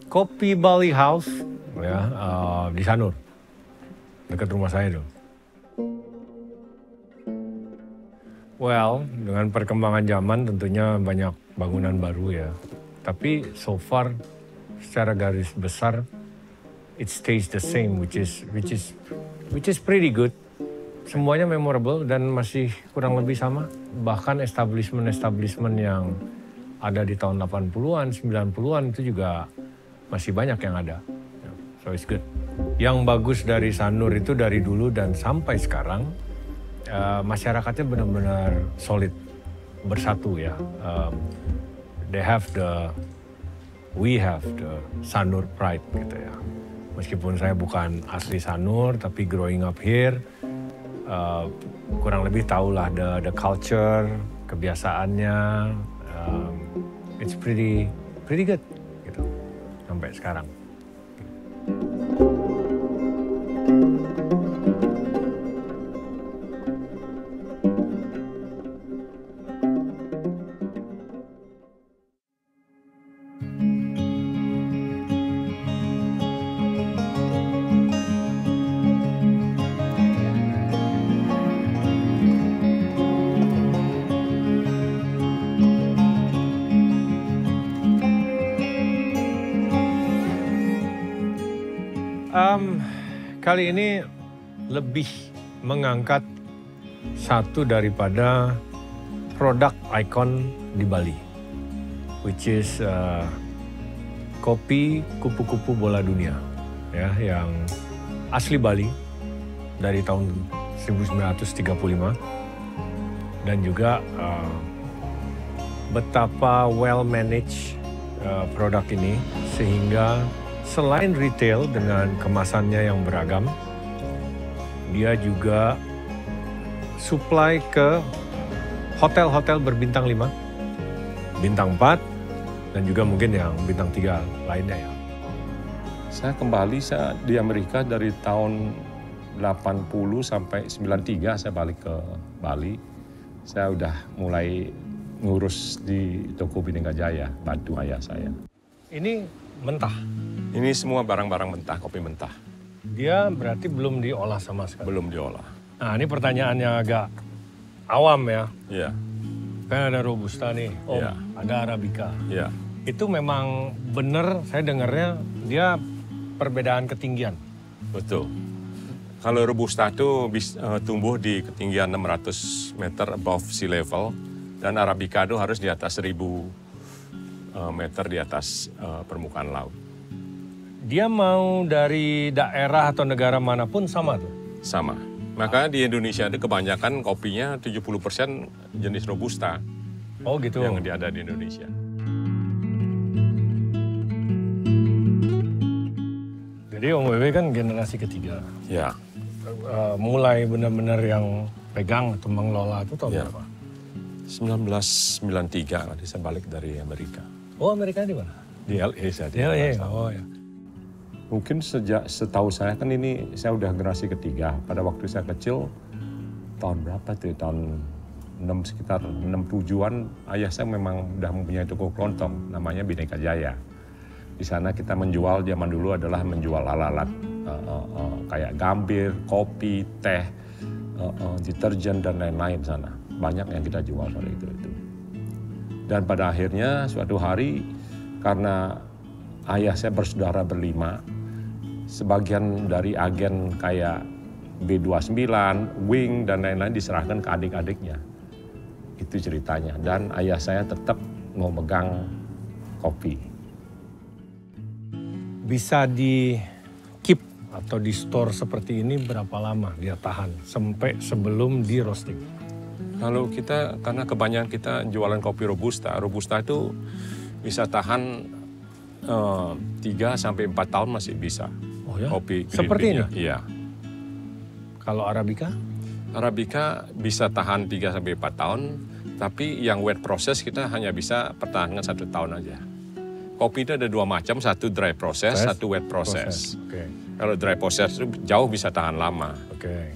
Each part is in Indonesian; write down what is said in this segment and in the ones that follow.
Kopi Bali House ya di Sanur, dekat rumah saya tuh. Well, dengan perkembangan zaman tentunya banyak bangunan baru ya. Tapi so far secara garis besar it stays the same, which is pretty good. Semuanya memorable dan masih kurang lebih sama. Bahkan establishment yang ada di tahun 80-an, 90-an itu juga masih banyak yang ada. So it's good. Yang bagus dari Sanur itu dari dulu dan sampai sekarang, masyarakatnya benar-benar solid, bersatu ya. We have the Sanur pride gitu ya. Meskipun saya bukan asli Sanur, tapi growing up here, kurang lebih tahulah the culture, kebiasaannya, it's pretty good gitu sampai sekarang. Kali ini lebih mengangkat satu daripada produk ikon di Bali, which is kopi kupu-kupu bola dunia, ya, yang asli Bali dari tahun 1935, dan juga betapa well managed produk ini sehingga selain retail dengan kemasannya yang beragam, dia juga supply ke hotel-hotel berbintang 5, bintang 4, dan juga mungkin yang bintang 3 lainnya ya. Saya kembali di Amerika dari tahun 80 sampai 93 saya balik ke Bali. Saya udah mulai ngurus di toko Bhinneka Jaya, bantu ayah saya. Ini mentah? Ini semua barang-barang mentah, kopi mentah. Dia berarti belum diolah sama sekali? Belum diolah. Nah, ini pertanyaannya agak awam ya. Iya. Kan ada Robusta nih, Iya. ada Arabica. Iya. Itu memang benar, saya dengarnya dia perbedaan ketinggian. Betul. Kalau Robusta itu tumbuh di ketinggian 600 meter above sea level, dan Arabica itu harus di atas 1000 meter di atas permukaan laut. Dia mau dari daerah atau negara manapun sama tuh? Sama. Makanya di Indonesia itu kebanyakan kopinya 70% jenis Robusta. Oh gitu? Yang ada di Indonesia. Jadi Om Wewe kan generasi ketiga. Ya. Mulai benar-benar yang pegang atau mengelola itu tahun berapa? 1993 tadi saya balik dari Amerika. Oh, Amerika di mana? Di LA saya. Di LA, oh ya. Mungkin setahu saya kan ini saya udah generasi ketiga. Pada waktu saya kecil, tahun berapa tuh? Tahun sekitar 67-an, ayah saya memang udah mempunyai toko kelontong, namanya Bhinneka Jaya. Di sana kita menjual, zaman dulu adalah menjual alat-alat kayak gambir, kopi, teh, deterjen, dan lain-lain sana. Banyak yang kita jual pada itu. Dan pada akhirnya suatu hari, karena ayah saya bersaudara berlima, sebagian dari agen kayak B29, Wing, dan lain-lain diserahkan ke adik-adiknya. Itu ceritanya. Dan ayah saya tetap mau megang kopi. Bisa di keep atau di store seperti ini berapa lama dia tahan sampai sebelum di roasting? Kalau kita, karena kebanyakan kita jualan kopi Robusta itu bisa tahan 3-4 tahun masih bisa. Oh ya? Kopi seperti ini? Iya. Kalau Arabica? Arabica bisa tahan 3-4 tahun, tapi yang wet process kita hanya bisa pertahankan 1 tahun aja. Kopi itu ada 2 macam, satu dry process, satu wet process. Okay. Kalau dry process itu jauh bisa tahan lama. Okay.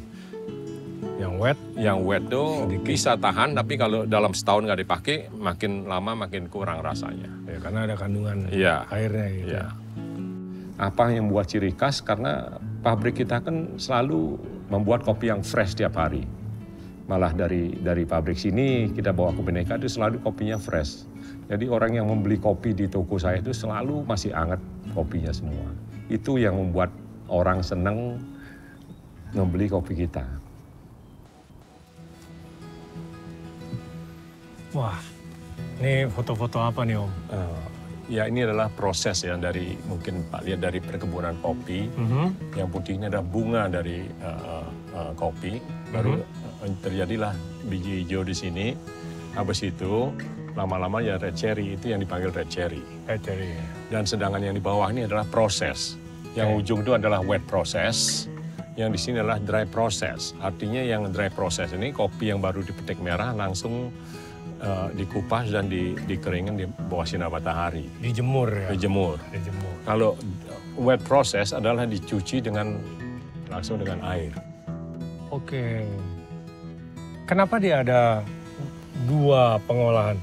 Yang wet tuh bisa tahan, tapi kalau dalam setahun nggak dipakai, makin lama makin kurang rasanya. Ya, karena ada kandungan airnya gitu. Ya. Apa yang membuat ciri khas? Karena pabrik kita kan selalu membuat kopi yang fresh tiap hari. Malah dari pabrik sini kita bawa ke Bhinneka itu selalu kopinya fresh. Jadi orang yang membeli kopi di toko saya itu selalu masih hangat kopinya semua. Itu yang membuat orang senang membeli kopi kita. Wah, ini foto-foto apa nih Om? Ya ini adalah proses ya dari mungkin Pak lihat dari perkebunan kopi. Yang putih ini adalah bunga dari kopi. Baru terjadilah biji hijau di sini. Habis itu lama-lama ya red cherry itu yang dipanggil red cherry. Red cherry. Dan sedangkan yang di bawah ini adalah proses. Yang ujung itu adalah wet process. Yang di sini adalah dry process. Artinya yang dry process ini kopi yang baru dipetik merah langsung dikupas dan dikeringin di bawah sinar matahari. Dijemur ya? Dijemur. Kalau wet process adalah dicuci langsung dengan air. Oke. Kenapa dia ada 2 pengolahan?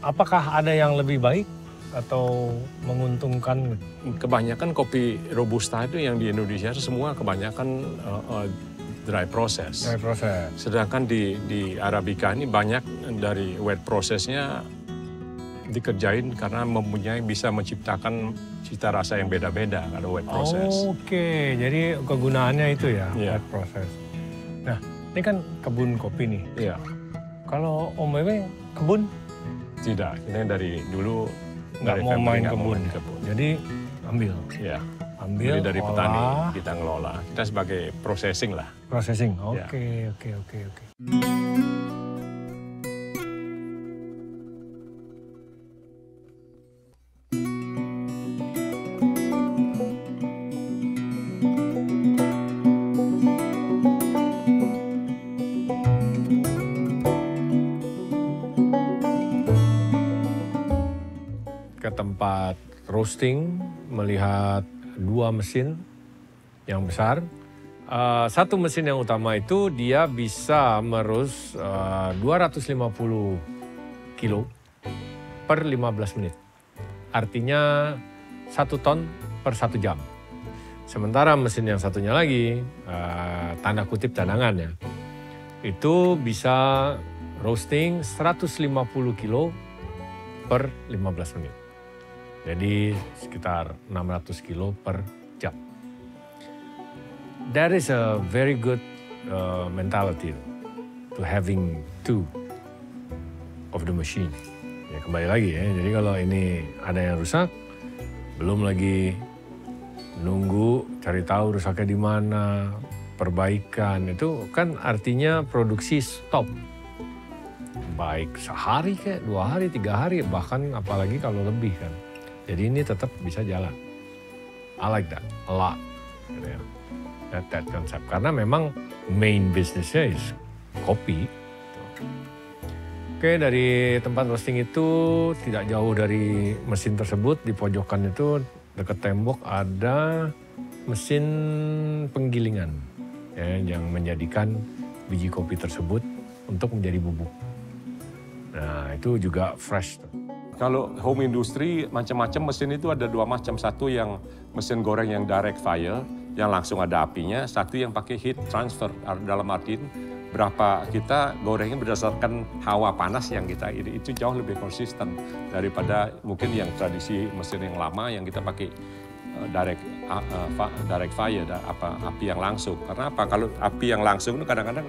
Apakah ada yang lebih baik atau menguntungkan? Kebanyakan kopi Robusta itu yang di Indonesia semua kebanyakan dry process. Dry process. Sedangkan di Arabica ini banyak dari wet processnya dikerjain karena bisa menciptakan cita rasa yang beda-beda kalau wet process. Oke, jadi kegunaannya itu ya, wet process. Nah, ini kan kebun kopi nih. Iya. Kalau Om Wewe kebun? Tidak, ini dari dulu nggak mau main kebun. Jadi ambil. Iya. Ambil, dari olah. Petani, kita ngelola. Kita sebagai processing lah. Processing, Ya. oke. Ke tempat roasting, melihat 2 mesin yang besar. Satu mesin yang utama itu dia bisa merus 250 kilo per 15 menit. Artinya 1 ton per 1 jam. Sementara mesin yang satunya lagi, tanda kutip cadangan ya, itu bisa roasting 150 kilo per 15 menit. Jadi sekitar 600 kilo per jam. That is a very good mentality to having 2 of the machine. Ya kembali lagi ya, jadi kalau ini ada yang rusak, belum lagi nunggu cari tahu rusaknya di mana, perbaikan, itu kan artinya produksi stop. Baik sehari kayak 2 hari, 3 hari, bahkan apalagi kalau lebih kan. Jadi ini tetap bisa jalan. I like that a lot. That concept. Karena memang main business-nya is kopi. Oke, dari tempat roasting itu tidak jauh dari mesin tersebut, di pojokan itu dekat tembok ada mesin penggilingan ya, yang menjadikan biji kopi tersebut untuk menjadi bubuk. Nah, itu juga fresh. Kalau home industry macam-macam mesin itu ada 2 macam. Satu yang mesin goreng yang direct fire, yang langsung ada apinya. Satu yang pakai heat transfer, dalam arti berapa kita gorengnya berdasarkan hawa panas yang kita itu jauh lebih konsisten daripada mungkin yang tradisi mesin yang lama yang kita pakai direct fire, api yang langsung. Karena apa? Kalau api yang langsung itu kadang-kadang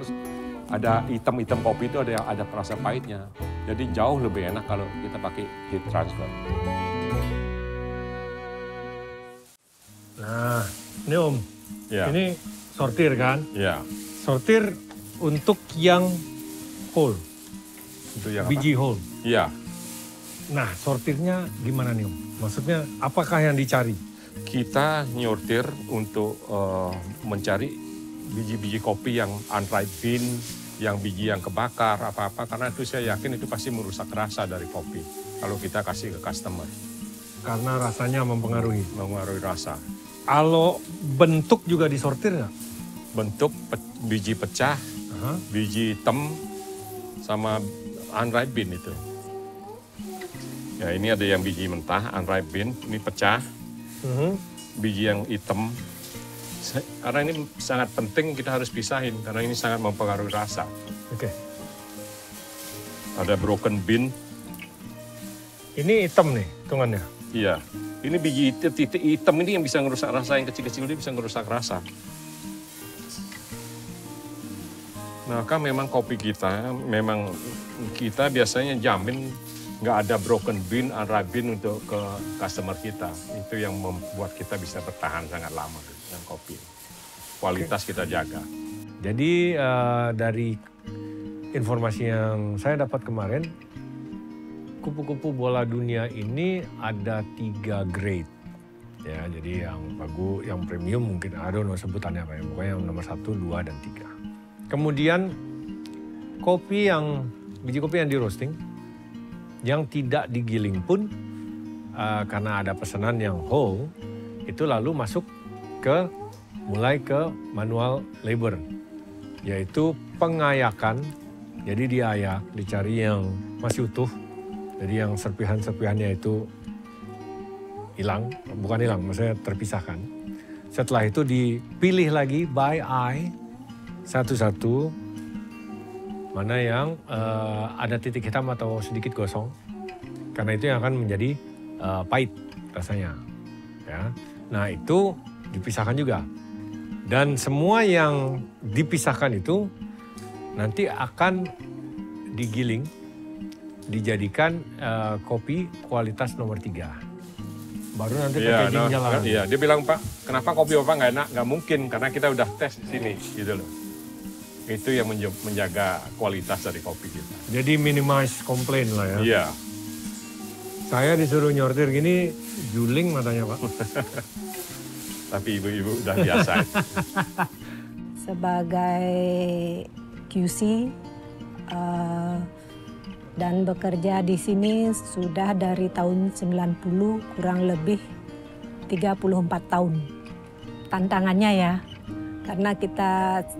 ada hitam-hitam kopi itu ada perasa pahitnya. Jadi jauh lebih enak kalau kita pakai heat transfer. Nah, ini Om, Ya. ini sortir kan? Ya. Sortir untuk yang whole, Itu yang biji whole. Iya. Nah, sortirnya gimana nih Om? Maksudnya apakah yang dicari? Kita nyortir untuk mencari biji-biji kopi yang unripe bean, yang biji yang kebakar, apa-apa. Karena itu saya yakin itu pasti merusak rasa dari kopi kalau kita kasih ke customer. Karena rasanya mempengaruhi. Mengaruhi rasa. Kalau bentuk juga disortir nggak? Bentuk biji pecah, biji hitam, sama unripe bean itu. Ya ini ada yang biji mentah, unripe bean, ini pecah. biji yang hitam. Karena ini sangat penting kita harus pisahin karena ini sangat mempengaruhi rasa. Oke. Ada broken bean. Ini hitam nih hitungannya. Iya. Ini biji titik hitam ini yang bisa ngerusak rasa, yang kecil-kecil ini bisa ngerusak rasa. Maka memang kopi kita, memang kita biasanya jamin nggak ada broken bean, Arabin untuk ke customer kita. Itu yang membuat kita bisa bertahan sangat lama dengan kopi. Kualitas kita jaga. Jadi dari informasi yang saya dapat kemarin, kupu-kupu bola dunia ini ada 3 grade. Ya, jadi yang bagus, yang premium mungkin, I don't know sebutannya apa ya. Pokoknya yang nomor 1, 2, dan 3. Kemudian biji kopi yang di roasting, yang tidak digiling pun karena ada pesanan yang whole, itu lalu masuk mulai ke manual labor, yaitu pengayakan. Jadi diayak, dicari yang masih utuh, jadi yang serpihan-serpihannya itu bukan hilang, maksudnya terpisahkan. Setelah itu dipilih lagi by eye, satu-satu, mana yang ada titik hitam atau sedikit gosong, karena itu yang akan menjadi pahit rasanya. Ya. Nah itu dipisahkan juga. Dan semua yang dipisahkan itu nanti akan digiling, dijadikan kopi kualitas nomor 3. Baru nanti packaging jalan. Iya, dia bilang, Pak, kenapa kopi Bapak nggak enak? Nggak mungkin, karena kita udah tes di sini, gitu loh. Itu yang menjaga kualitas dari kopi kita. Jadi minimize komplain lah ya. Iya. Saya disuruh nyortir gini, juling matanya Pak. Tapi ibu-ibu udah biasa. Sebagai QC dan bekerja di sini sudah dari tahun 90, kurang lebih 34 tahun. Tantangannya ya,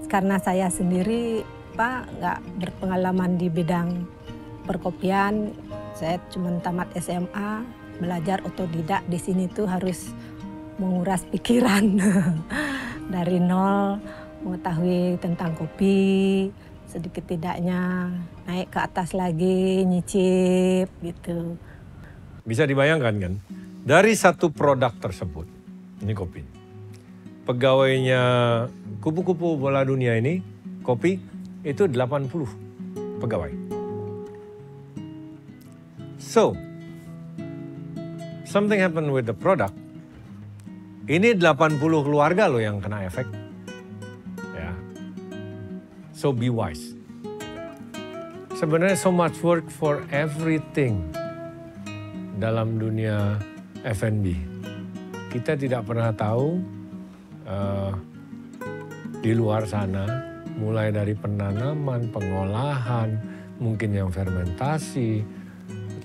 karena saya sendiri Pak nggak berpengalaman di bidang perkopian. Saya cuma tamat SMA, belajar otodidak di sini tuh harus menguras pikiran dari nol, mengetahui tentang kopi, sedikit tidaknya naik ke atas lagi, nyicip gitu. Bisa dibayangkan kan, dari satu produk tersebut, ini kopi, pegawainya kupu-kupu bola dunia ini, kopi, itu 80 pegawai. So, something happened with the product. Ini 80 keluarga loh yang kena efek. Ya. So be wise. Sebenarnya so much work for everything dalam dunia F&B. Kita tidak pernah tahu di luar sana, mulai dari penanaman, pengolahan, mungkin yang fermentasi,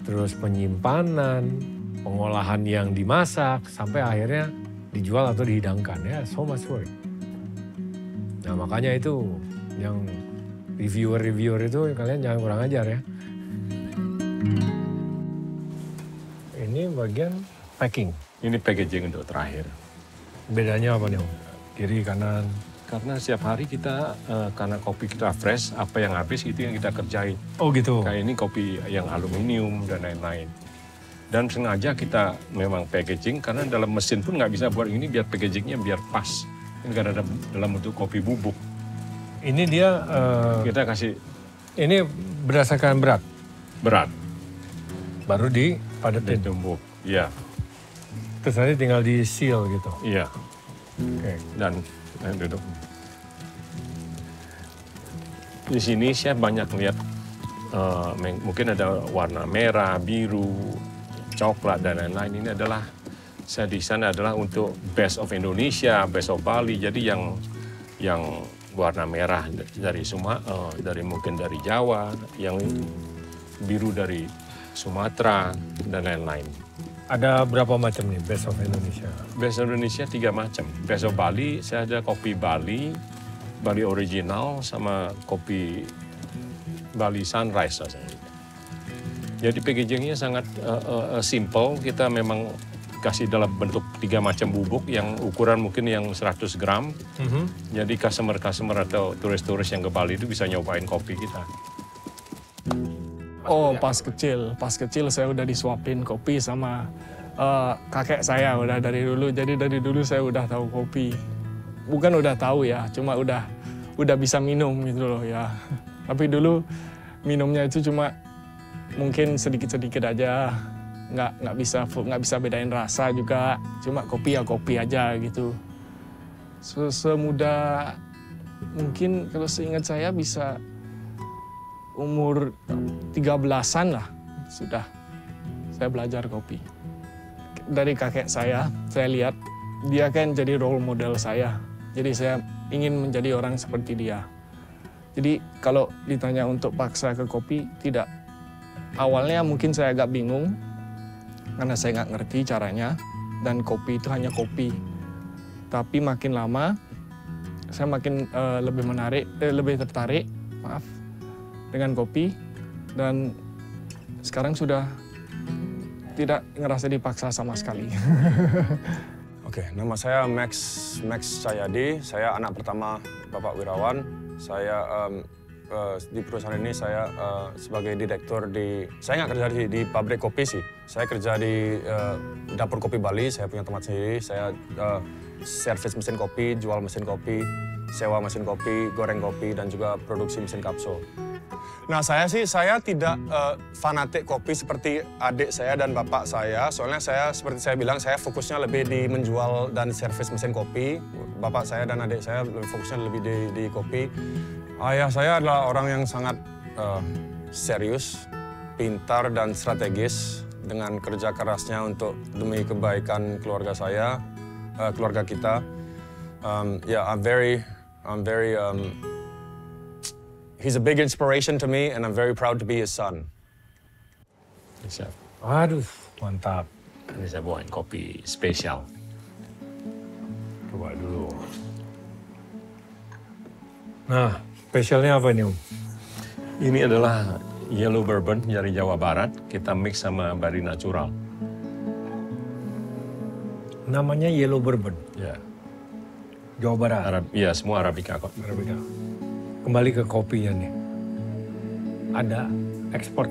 terus penyimpanan, pengolahan yang dimasak, sampai akhirnya dijual atau dihidangkan. Ya, so much work. Nah makanya itu yang reviewer itu kalian jangan kurang ajar ya. Ini bagian packing. Ini packaging untuk terakhir. Bedanya apa nih Om? Kiri, kanan? Karena setiap hari kita, karena kopi kita fresh, apa yang habis itu yang kita kerjain. Oh gitu? Kayak ini kopi yang aluminium dan lain-lain. Dan sengaja kita memang packaging, karena dalam mesin pun nggak bisa buat ini biar packagingnya biar pas. Ini karena dalam bentuk kopi bubuk. Ini dia... Kita kasih... Ini berdasarkan berat? Berat. Baru dipadetin? Ditumbuk, iya. Terus nanti tinggal di seal gitu? Iya. Oke. Dan duduk. Di sini saya banyak lihat, mungkin ada warna merah, biru, coklat dan lain-lain. Ini adalah saya desain adalah untuk best of Indonesia, best of Bali. Jadi yang warna merah dari mungkin dari Jawa, yang biru dari Sumatera dan lain-lain. Ada berapa macam nih best of Indonesia? Best of Indonesia 3 macam. Best of Bali, saya ada kopi Bali, Bali original sama kopi Bali Sunrise rasanya. Jadi packagingnya sangat simple. Kita memang kasih dalam bentuk 3 macam bubuk yang ukuran mungkin yang 100 gram. Jadi customer atau turis-turis yang ke Bali itu bisa nyobain kopi kita. Oh, pas kecil saya udah disuapin kopi sama kakek saya udah dari dulu. Jadi dari dulu saya udah tahu kopi. Bukan udah tahu ya, cuma udah bisa minum gitu loh ya. Tapi dulu minumnya itu cuma mungkin sedikit-sedikit aja. Nggak bisa bedain rasa juga. Cuma kopi ya kopi aja gitu. Semudah mungkin kalau seingat saya bisa umur 13-an lah sudah saya belajar kopi. Dari kakek saya lihat dia kan jadi role model saya. Jadi saya ingin menjadi orang seperti dia. Jadi kalau ditanya untuk paksa ke kopi, tidak. Awalnya mungkin saya agak bingung karena saya nggak ngerti caranya dan kopi itu hanya kopi. Tapi makin lama saya makin lebih tertarik dengan kopi dan sekarang sudah tidak ngerasa dipaksa sama sekali. Oke, nama saya Max Cahyadi. Saya anak pertama Bapak Wirawan. Saya di perusahaan ini saya sebagai direktur saya nggak kerja di pabrik kopi sih. Saya kerja di dapur kopi Bali. Saya punya tempat sendiri. Saya servis mesin kopi, jual mesin kopi, sewa mesin kopi, goreng kopi, dan juga produksi mesin kapsul. Nah saya tidak fanatik kopi seperti adik saya dan bapak saya. Soalnya seperti saya bilang, saya fokusnya lebih di menjual dan servis mesin kopi. Bapak saya dan adik saya fokusnya lebih di kopi. Ayah saya adalah orang yang sangat serius, pintar dan strategis dengan kerja kerasnya untuk demi kebaikan keluarga saya, keluarga kita. He's a big inspiration to me, and I'm very proud to be his son. Bisa. Aduh, mantap. Ini saya bawain kopi spesial. Coba dulu. Nah, spesialnya apa nih, Om? Ini adalah yellow bourbon dari Jawa Barat. Kita mix sama bari natural. Namanya yellow bourbon, Ya, Jawa Barat. Iya, semua Arabica kok. Arabica. Kembali ke kopinya nih. Ada ekspor.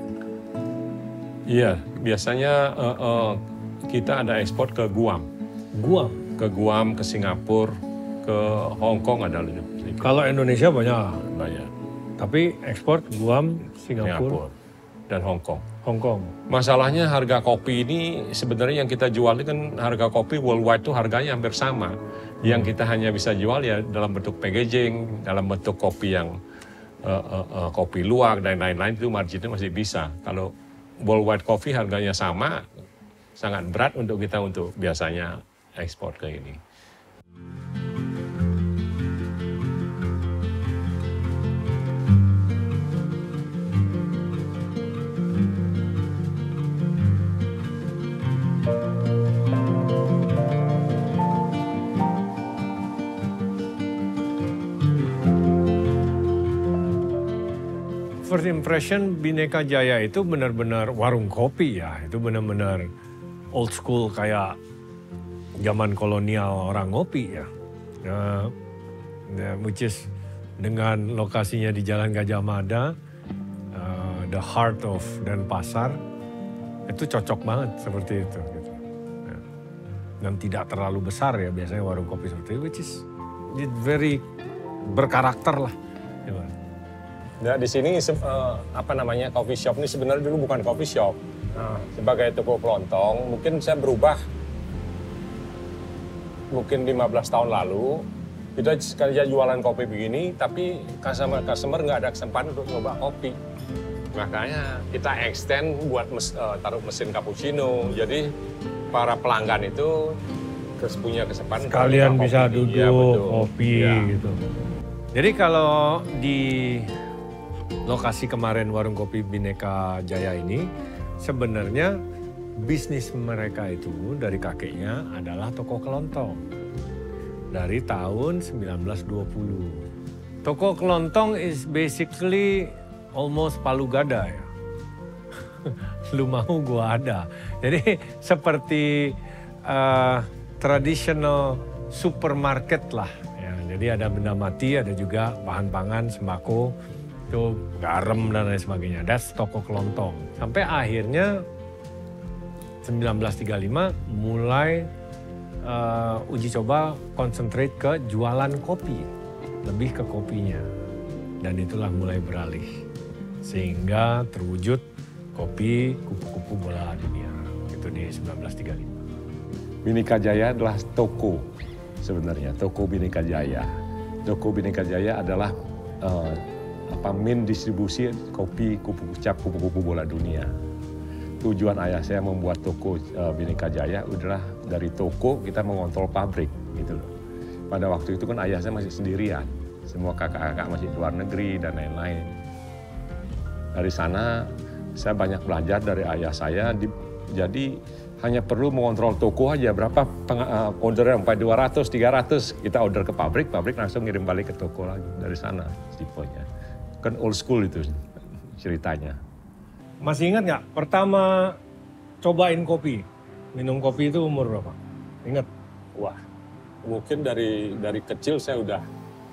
Iya, biasanya kita ada ekspor ke Guam. Guam. Ke Guam, ke Singapura, ke Hong Kong ada lebih. Kalau Indonesia banyak. Banyak. Tapi ekspor Guam, Singapura, dan Hong Kong. Hong Kong. Masalahnya harga kopi ini sebenarnya yang kita jual ini kan harga kopi worldwide itu harganya hampir sama. Yang kita hanya bisa jual ya dalam bentuk packaging, dalam bentuk kopi yang kopi luwak dan lain-lain itu marginnya masih bisa. Kalau worldwide coffee harganya sama, sangat berat untuk kita untuk biasanya ekspor ke ini. First impression Bhinneka Jaya itu benar-benar warung kopi ya. Itu benar-benar old school kayak zaman kolonial orang ngopi ya. Which is dengan lokasinya di Jalan Gajah Mada, the heart of Denpasar, itu cocok banget seperti itu. Gitu. Dan tidak terlalu besar ya biasanya warung kopi seperti itu, which is very berkarakter lah. Nah, di sini coffee shop ini sebenarnya dulu bukan coffee shop. Sebagai toko kelontong, mungkin saya berubah mungkin 15 tahun lalu. Kita sekali jualan kopi begini, tapi customer nggak ada kesempatan untuk nyoba kopi. Makanya kita extend buat taruh mesin cappuccino. Jadi para pelanggan itu punya kesempatan. Kalian bisa duduk, kopi ya. gitu. Jadi kalau di lokasi kemarin warung kopi Bhinneka Jaya ini, sebenarnya bisnis mereka itu dari kakeknya adalah toko kelontong. Dari tahun 1920. Toko kelontong is basically almost palu gada ya. Lu mau gua ada. Jadi seperti traditional supermarket lah. Ya, jadi ada benda mati, ada juga bahan pangan, sembako, itu garam dan lain sebagainya. That's toko kelontong. Sampai akhirnya 1935 mulai uji coba concentrate ke jualan kopi, lebih ke kopinya. Dan itulah mulai beralih. Sehingga terwujud kopi kupu-kupu bola dunia. Itu di 1935. Bhinneka Jaya adalah toko sebenarnya, toko Bhinneka Jaya. Toko Bhinneka Jaya adalah main distribusi kopi kupu-kupu bola dunia. Tujuan ayah saya membuat toko Bhinneka Jaya adalah dari toko kita mengontrol pabrik gitu loh. Pada waktu itu kan ayah saya masih sendirian, semua kakak-kakak masih di luar negeri dan lain-lain. Dari sana saya banyak belajar dari ayah saya, jadi hanya perlu mengontrol toko aja, berapa order yang 200, 300, kita order ke pabrik, pabrik langsung ngirim balik ke toko lagi. Dari sana tipenya. Kan old school itu ceritanya. Masih ingat nggak pertama cobain kopi? Minum kopi itu umur berapa? Ingat? Wah, mungkin dari kecil saya udah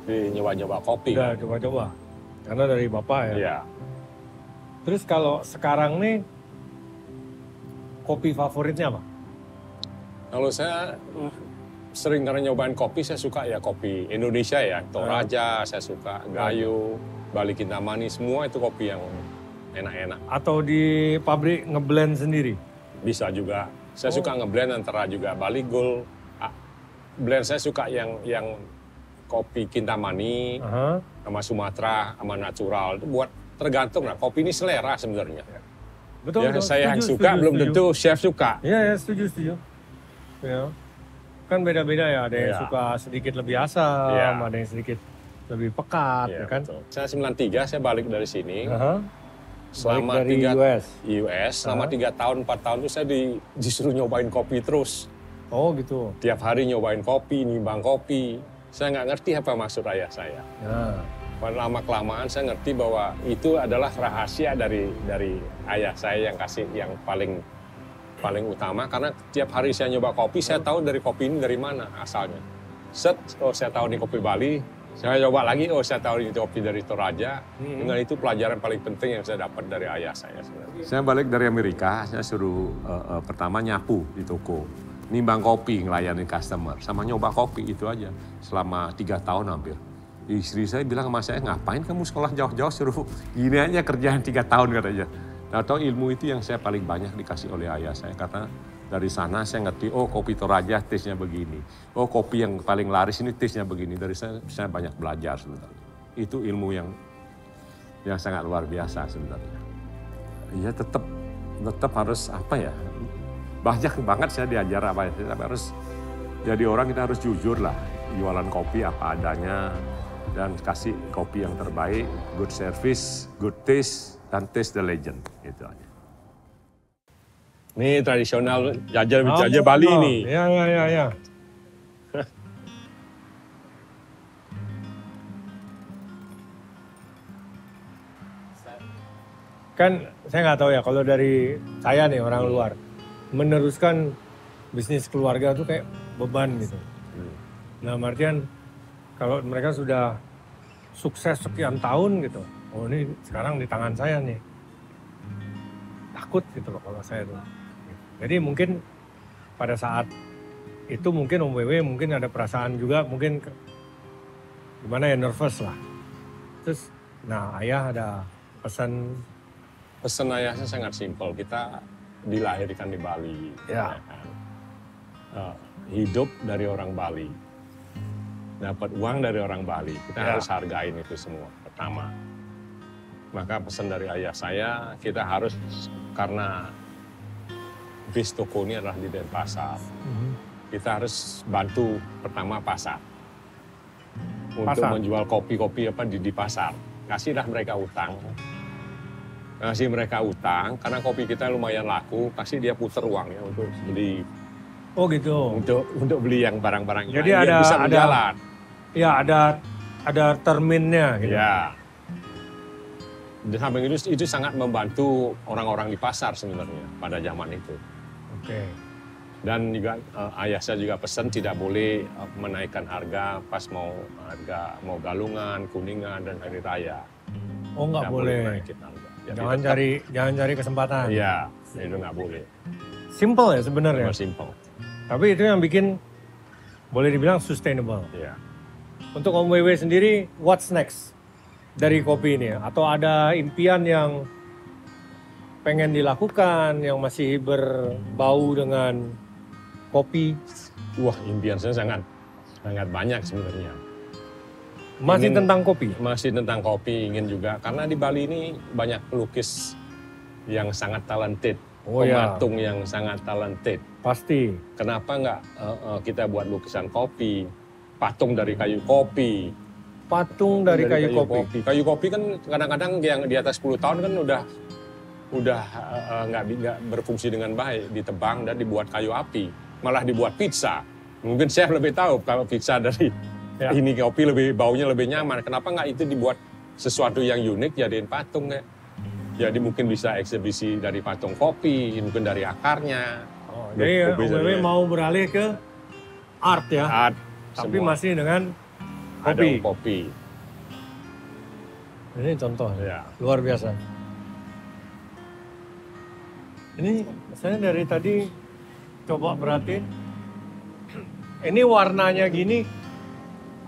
nyoba-nyoba kopi. Udah coba-coba? Karena dari bapak ya? Iya. Terus kalau sekarang nih, kopi favoritnya apa? Kalau saya sering karena nyobain kopi, saya suka ya kopi Indonesia ya. Toraja, saya suka Gayo, Bali Kintamani, semua itu kopi yang enak-enak. Atau di pabrik ngeblend sendiri? Bisa juga. Saya suka ngeblend antara juga Bali Gold. Blend saya suka yang kopi Kintamani, sama Sumatera, sama natural. Itu buat tergantung lah. Kopi ini selera sebenarnya. Betul, Ya, betul. saya yang suka belum tentu chef suka. Iya, ya, setuju. Ya. Kan beda-beda ya, ada yang Iya. suka sedikit lebih asam, Iya. ada yang sedikit lebih pekat, Iya, ya kan? betul. Saya 93, saya balik dari sini. Balik Selama dari 3 US. selama 3 tahun, 4 tahun itu saya disuruh nyobain kopi terus. Oh gitu. Tiap hari nyobain kopi, nimbang kopi. Saya nggak ngerti apa maksud ayah saya. Ya. Lama-kelamaan saya ngerti bahwa itu adalah rahasia dari ayah saya yang kasih yang paling utama. Karena tiap hari saya nyoba kopi, saya tahu dari kopi ini dari mana asalnya. Saya tahu ini kopi Bali. Saya coba lagi, saya tahu ini kopi dari Toraja. Dengan itu pelajaran paling penting yang saya dapat dari ayah saya sebenarnya. Saya balik dari Amerika, saya suruh pertama nyapu di toko. Nimbang kopi, ngelayani customer. Sama nyoba kopi, itu aja. Selama 3 tahun hampir. Istri saya bilang sama saya, ngapain kamu sekolah jauh-jauh, suruh gini aja kerjaan 3 tahun katanya. Nah, tahu ilmu itu yang saya paling banyak dikasih oleh ayah saya. Karena dari sana saya ngerti, kopi Toraja taste-nya begini. Kopi yang paling laris ini taste-nya begini. Dari saya banyak belajar sebenarnya. Itu ilmu yang sangat luar biasa sebenarnya. Iya, tetap harus apa ya, banyak banget saya diajar apa ya, tapi harus jadi orang kita harus jujur lah. Jualan kopi apa adanya, dan kasih kopi yang terbaik, good service, good taste, dan taste the legend. Gitu aja. Ini tradisional jajah Bali nih. Ya. Kan saya nggak tahu ya, kalau dari saya nih orang luar, meneruskan bisnis keluarga tuh kayak beban gitu. Nah, artian kalau mereka sudah sukses sekian tahun gitu, ini sekarang di tangan saya nih. Takut gitu loh kalau saya tuh. Jadi mungkin pada saat itu mungkin Om Wewe mungkin ada perasaan juga, mungkin gimana ya, nervous lah. Terus, nah ayah ada pesan. Pesan ayahnya sangat simpel, kita dilahirkan di Bali. Ya. Hidup dari orang Bali. Dapat uang dari orang Bali, kita harus hargain itu semua, pertama. Maka pesan dari ayah saya, kita harus, karena bis toko ini adalah di Denpasar, kita harus bantu pertama pasar. Untuk menjual kopi-kopi di pasar. Kasihlah mereka utang. Kasih mereka utang, karena kopi kita lumayan laku, kasih dia puter uangnya untuk beli. Oh gitu. Untuk beli yang barang-barang jadi ada bisa berjalan. Ya ada terminnya gitu. Ya. Di samping itu sangat membantu orang-orang di pasar sebenarnya pada zaman itu. Oke. Dan juga ayah saya juga pesan tidak boleh menaikkan harga pas mau galungan, kuningan dan hari raya. Oh nggak boleh. Naikin harga. Jadi Jangan cari kesempatan. Iya, itu nggak boleh. Simple ya sebenarnya. Simple. Tapi itu yang bikin boleh dibilang sustainable. Iya. Untuk Om Wewe sendiri, what's next dari kopi ini? Atau ada impian yang pengen dilakukan yang masih berbau dengan kopi? Wah, impian saya sangat banyak sebenarnya. Masih tentang kopi? Masih tentang kopi, ingin juga. Karena di Bali ini banyak pelukis yang sangat talented. Pematung yang sangat talented. Pasti. Kenapa nggak kita buat lukisan kopi, patung dari kayu kopi. Patung dari kayu kopi. Kayu kopi kan kadang-kadang yang di atas 10 tahun kan udah nggak berfungsi dengan baik, ditebang dan dibuat kayu api, malah dibuat pizza. Mungkin saya lebih tahu kalau pizza dari ini kopi baunya lebih nyaman. Kenapa nggak itu dibuat sesuatu yang unik jadiin patung ya? Jadi mungkin bisa eksibisi dari patung kopi, mungkin dari akarnya. Oh, jadi Om Wewe mau beralih ke art ya? Art. Tapi semua. masih dengan Ada kopi. kopi. Ini contoh Ya. luar biasa. Ini saya dari tadi coba perhatiin. Ini warnanya gini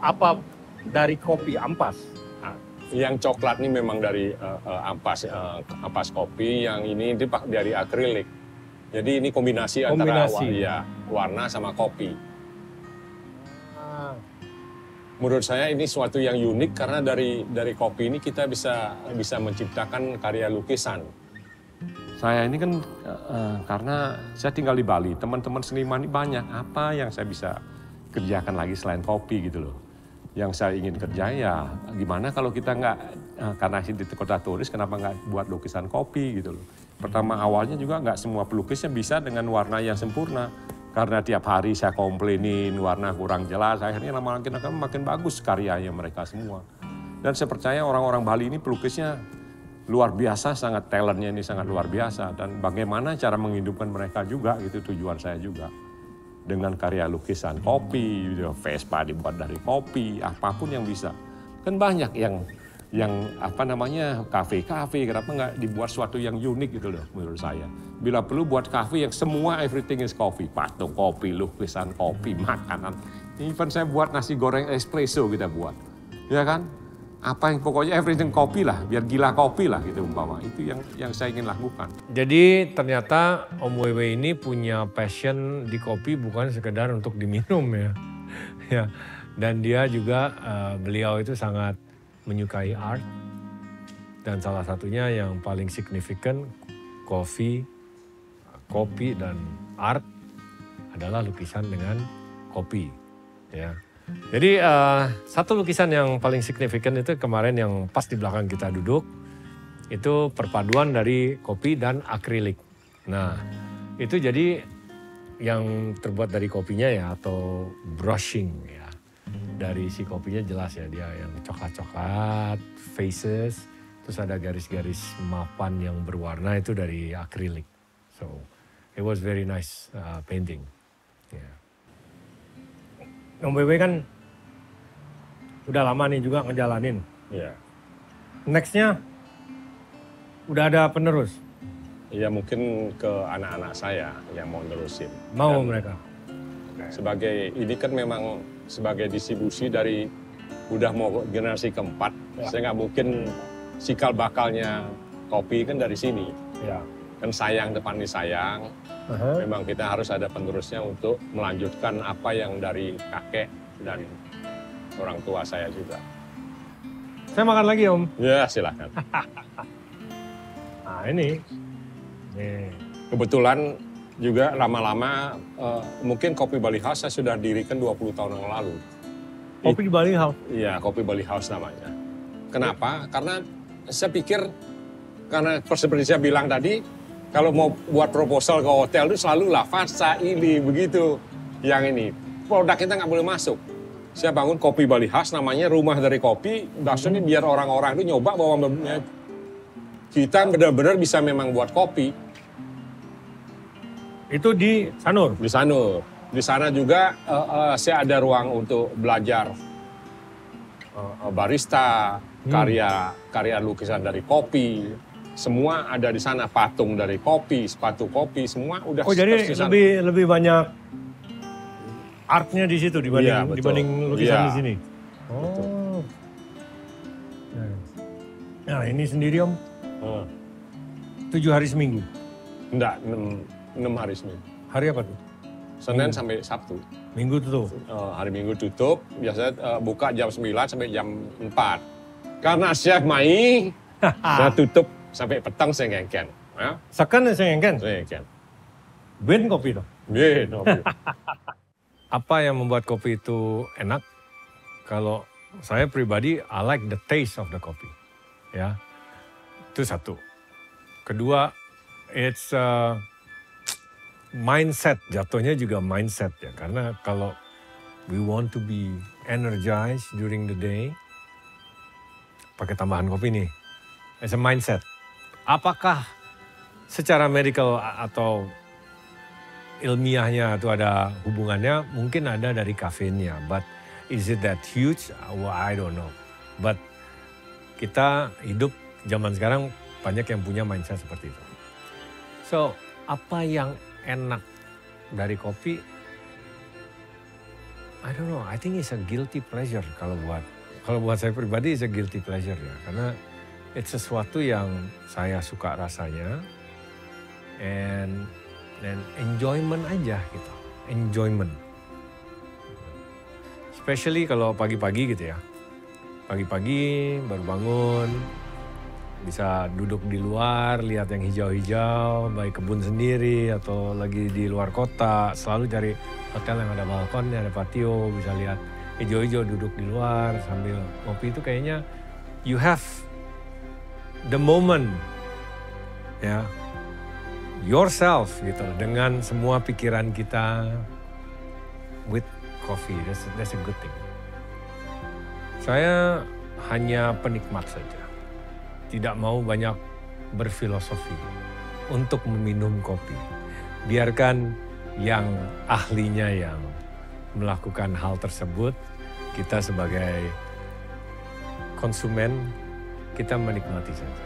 apa dari kopi ampas? Yang coklat ini memang dari ampas kopi, yang ini dari akrilik. Jadi ini kombinasi antara warna sama kopi. Menurut saya ini suatu yang unik karena dari kopi ini kita bisa menciptakan karya lukisan. Saya ini kan karena saya tinggal di Bali, teman-teman seniman ini banyak. Apa yang saya bisa kerjakan lagi selain kopi gitu loh. Yang saya ingin kerja ya gimana kalau kita nggak, karena di kota turis kenapa nggak buat lukisan kopi gitu loh. Pertama awalnya juga nggak semua pelukisnya bisa dengan warna yang sempurna. Karena tiap hari saya komplainin warna kurang jelas, akhirnya lama-lama makin bagus karyanya mereka semua. Dan saya percaya orang-orang Bali ini pelukisnya luar biasa, sangat talentnya ini sangat luar biasa. Dan bagaimana cara menghidupkan mereka juga, itu tujuan saya juga. Dengan karya lukisan kopi, Vespa dibuat dari kopi, apapun yang bisa. Kan banyak yang kafe-kafe, kenapa nggak dibuat sesuatu yang unik gitu loh menurut saya. Bila perlu buat kafe yang semua everything is coffee, patung kopi, lukisan kopi, makanan. Even saya buat nasi goreng espresso kita buat, ya kan? Apa yang pokoknya everything kopi lah, biar gila kopi lah gitu umpama. Itu yang saya ingin lakukan. Jadi ternyata Om Wewe ini punya passion di kopi bukan sekedar untuk diminum ya. Ya. Dan dia juga beliau itu sangat menyukai art. Dan salah satunya yang paling signifikan kopi dan art adalah lukisan dengan kopi ya. Jadi satu lukisan yang paling signifikan itu kemarin yang pas di belakang kita duduk, itu perpaduan dari kopi dan akrilik. Nah itu jadi yang terbuat dari kopinya ya atau brushing ya. Dari si kopinya jelas ya dia yang coklat-coklat, faces, terus ada garis-garis mapan yang berwarna itu dari akrilik. So it was very nice painting. Yeah. Om Wewe kan udah lama nih juga ngejalanin. Iya. Nextnya udah ada penerus? Ya mungkin ke anak-anak saya yang mau nerusin. Mau mereka? Sebagai ini kan memang sebagai distribusi dari udah mau generasi keempat. Saya nggak mungkin cikal bakalnya kopi kan dari sini. Ya. Kan sayang depan sayang. Memang kita harus ada penerusnya untuk melanjutkan apa yang dari kakek dan orang tua saya juga. Saya makan lagi Om. Ya silakan. Nah ini. Nih. Kebetulan juga lama-lama mungkin Kopi Bali House saya sudah dirikan 20 tahun yang lalu. Kopi di Bali House? Iya, Kopi Bali House namanya. Kenapa? Karena saya pikir, karena seperti saya bilang tadi, kalau mau buat proposal ke hotel itu selalu Lavazza ini, begitu. Yang ini, produk kita nggak boleh masuk. Saya bangun Kopi Bali House, namanya rumah dari kopi, maksudnya biar orang-orang itu nyoba bahwa kita benar-benar bisa memang buat kopi. Itu di Sanur. Di Sanur. Di sana juga saya ada ruang untuk belajar barista, karya lukisan dari kopi. Semua ada di sana, patung dari kopi, sepatu kopi, semua udah. Oh jadi lebih banyak artnya di situ dibanding lukisan di sini. Oh. Nah ini sendiri Om, 7 hari seminggu. Enggak, 6 hari seminggu. Hari apa tuh? Senin sampai Sabtu. Minggu tutup. Hari Minggu tutup, biasanya buka jam 9 sampai jam 4. Karena chef Mai, saya tutup sampai petang saya ngengken. Ya? Sekarang saya ngengken? Saya ngengken. Ben kopi tuh? Ben kopi. Apa yang membuat kopi itu enak? Kalau saya pribadi, I like the taste of the coffee. Ya, itu satu. Kedua, it's mindset, jatuhnya juga mindset ya. Karena kalau we want to be energized during the day, pakai tambahan kopi nih, it's a mindset. Apakah secara medical atau ilmiahnya itu ada hubungannya? Mungkin ada dari kafeinnya, but is it that huge? Well, I don't know. But kita hidup zaman sekarang banyak yang punya mindset seperti itu. So, apa yang enak dari kopi? I don't know. I think it's a guilty pleasure kalau buat saya pribadi it's a guilty pleasure ya, karena it's sesuatu yang saya suka rasanya and enjoyment aja gitu, enjoyment. Especially kalau pagi-pagi gitu ya, pagi-pagi baru bangun, bisa duduk di luar, lihat yang hijau-hijau, baik kebun sendiri atau lagi di luar kota, selalu cari hotel yang ada balkonnya, ada patio, bisa lihat hijau-hijau duduk di luar sambil ngopi. Itu kayaknya you have the moment, ya, yourself gitu, dengan semua pikiran kita with coffee. That's a good thing. Saya hanya penikmat saja. Tidak mau banyak berfilosofi untuk meminum kopi. Biarkan yang ahlinya yang melakukan hal tersebut. Kita sebagai konsumen, kita menikmati saja.